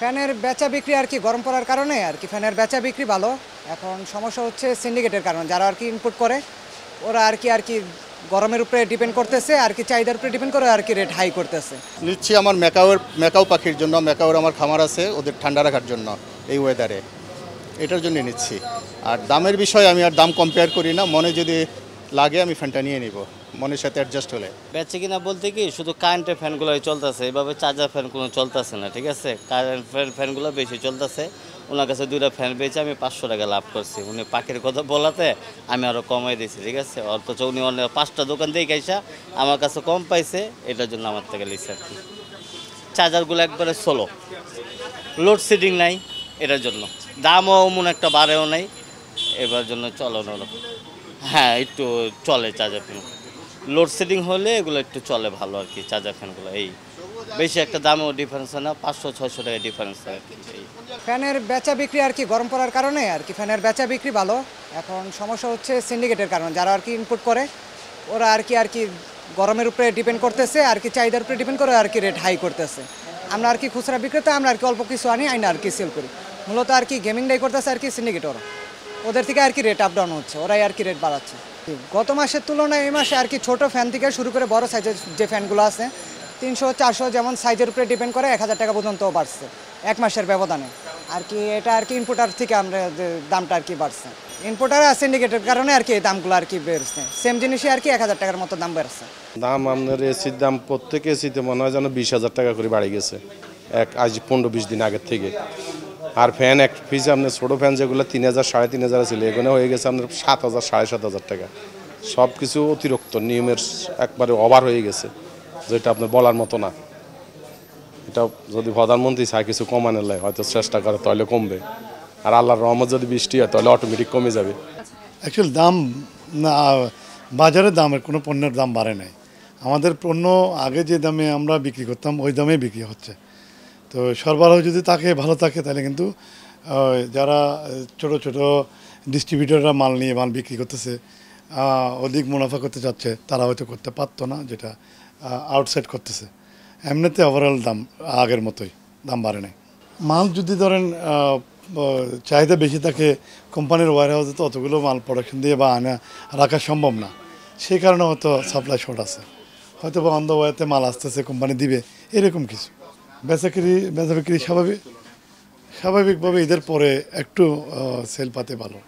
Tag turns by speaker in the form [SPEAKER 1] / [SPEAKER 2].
[SPEAKER 1] ফ্যানের বেচা বিক্রি আর কি গরম পড়ার কারণে আর কি ফ্যানের বেচা বিক্রি ভালো। এখন সমস্যা হচ্ছে সিন্ডিকেটের কারণে, যারা আর কি ইনপুট করে ওরা আর কি গরমের উপরে ডিপেন্ড করতেছে, আর কি চাহিদার উপরে ডিপেন্ড করে আর কি রেট হাই করতেছে।
[SPEAKER 2] নিচ্ছি আমার ম্যাকাও পাখির জন্য। ম্যাকাওর আমার খামার আছে, ওদের ঠান্ডা রাখার জন্য এই ওয়েদারে, এটার জন্য নিচ্ছি। আর দামের বিষয়ে আমি আর দাম কম্পেয়ার করি না, মনে যদি লাগে আমি ফ্যানটা নিয়ে নিব, মনের সাথে অ্যাডজাস্ট হলে।
[SPEAKER 3] বেচে কিনা বলতে কি শুধু কারেন্টের ফ্যানগুলোই চলতেছে, এভাবে চার্জার ফ্যান কোনো চলতেছে না, ঠিক আছে। কারেন্ট ফ্যানগুলো বেশি চলতেছে। ওনার কাছে 2টা ফ্যান বেচে আমি 500 টাকা লাভ করছি। উনি পাখির কথা বলাতে আমি আরও কমাই দিয়েছি, ঠিক আছে। অথচ উনি অনেক 5টা দোকান দিয়ে খাইসা আমার কাছে কম পাইছে, এটার জন্য আমার থেকে লিখছে আর কি। চার্জারগুলো একবারে সোলো, লোডশেডিং নাই, এটার জন্য দামও এমন একটা বাড়েও নাই, এবার জন্য চলন। হ্যাঁ, একটু চলে চার্জার ফ্যান, লোডশেডিং হলে এগুলো একটু চলে ভালো আর কি। চার্জার ফ্যানগুলো এই বেশি একটা দামেও ডিফারেন্স হয় না, 500-600 টাকা ডিফারেন্স হয় আর কি। এই
[SPEAKER 1] ফ্যানের বেচা বিক্রি আর কি গরম পড়ার কারণে আর কি ফ্যানের বেচা বিক্রি ভালো। এখন সমস্যা হচ্ছে সিন্ডিকেটের কারণে, যারা আর কি ইনপুট করে ওরা আর কি গরমের উপরে ডিপেন্ড করতেছে, আর কি চাহিদার উপরে ডিপেন্ড করে আর কি রেট হাই করতেছে। আমরা আর কি খুচরা বিক্রেতা, আমরা আর কি অল্প কিছু আনি আর কি সেল করি। মূলত আর কি গেমিংটাই করতেছে আর কি সিন্ডিকেট, ওদের থেকে আর কি রেট আপ ডাউন হচ্ছে, ওরাই আর কি রেট বাড়াচ্ছে। গত মাসের তুলনায় এই মাসে আর কি ছোটো ফ্যান থেকে শুরু করে বড় সাইজের যে ফ্যানগুলো আছে 300-400 যেমন সাইজের উপরে ডিপেন্ড করে 1000 টাকা পর্যন্ত বাড়ছে এক মাসের ব্যবধানে। আর কি এটা আর কি ইনপুটার থেকে আমরা দামটা আর কি বাড়ছে, ইনপুটার আর সিন্ডিকেটের কারণে আর কি এই দামগুলো আর কি বেড়েছে। সেম জিনিসই আর কি 1000 টাকার মতো দাম বেড়েছে।
[SPEAKER 4] দাম আপনার এসির দাম প্রত্যেক এসিতে মনে হয় যেন 20,000 টাকা করে বাড়ে গেছে আজ 15-20 দিন আগের থেকে। আর ফ্যান এক পিস আপনার ছোটো ফ্যান যেগুলো 3,000 3,500 ছিল, এখানে হয়ে গেছে আপনার 7,000 7,500 টাকা। সব কিছু অতিরিক্ত নিয়মের একবারে ওভার হয়ে গেছে, যেটা আপনার বলার মতো না। এটা যদি প্রধানমন্ত্রী চায় কিছু কমানোর লাগে হয়তো চেষ্টা করে, তাহলে কমবে। আর আল্লাহর রহমত যদি বৃষ্টি হয় তাহলে অটোমেটিক কমে যাবে।
[SPEAKER 5] অ্যাকচুয়ালি দাম না, বাজারে দামের কোনো পণ্যের দাম বাড়ে নাই। আমাদের পণ্য আগে যে দামে আমরা বিক্রি করতাম ওই দামেই বিক্রি হচ্ছে। তো সরবরাহ যদি থাকে ভালো থাকে তাহলে কিন্তু যারা ছোট ছোট ডিস্ট্রিবিউটররা মাল নিয়ে মাল বিক্রি করতেছে, অধিক মুনাফা করতে চাচ্ছে, তারা হয়তো করতে পারতো না, যেটা আউটসাইড করতেছে। এমনিতে ওভারঅল দাম আগের মতোই, দাম বাড়ে নাই। মাল যদি ধরেন চাহিদা বেশি থাকে, কোম্পানির ওয়ার হাউসে তো অতগুলো মাল প্রোডাকশন দিয়ে বা আনা রাখা সম্ভব না, সেই কারণে হয়তো সাপ্লাই শর্ট আছে, হয়তো বা অন দ্য ওয়েতে মাল আসতেছে, কোম্পানি দিবে, এরকম কিছু। বেচা বিক্রি স্বাভাবিকভাবে ঈদের পরে একটু সেল পাতে ভালো।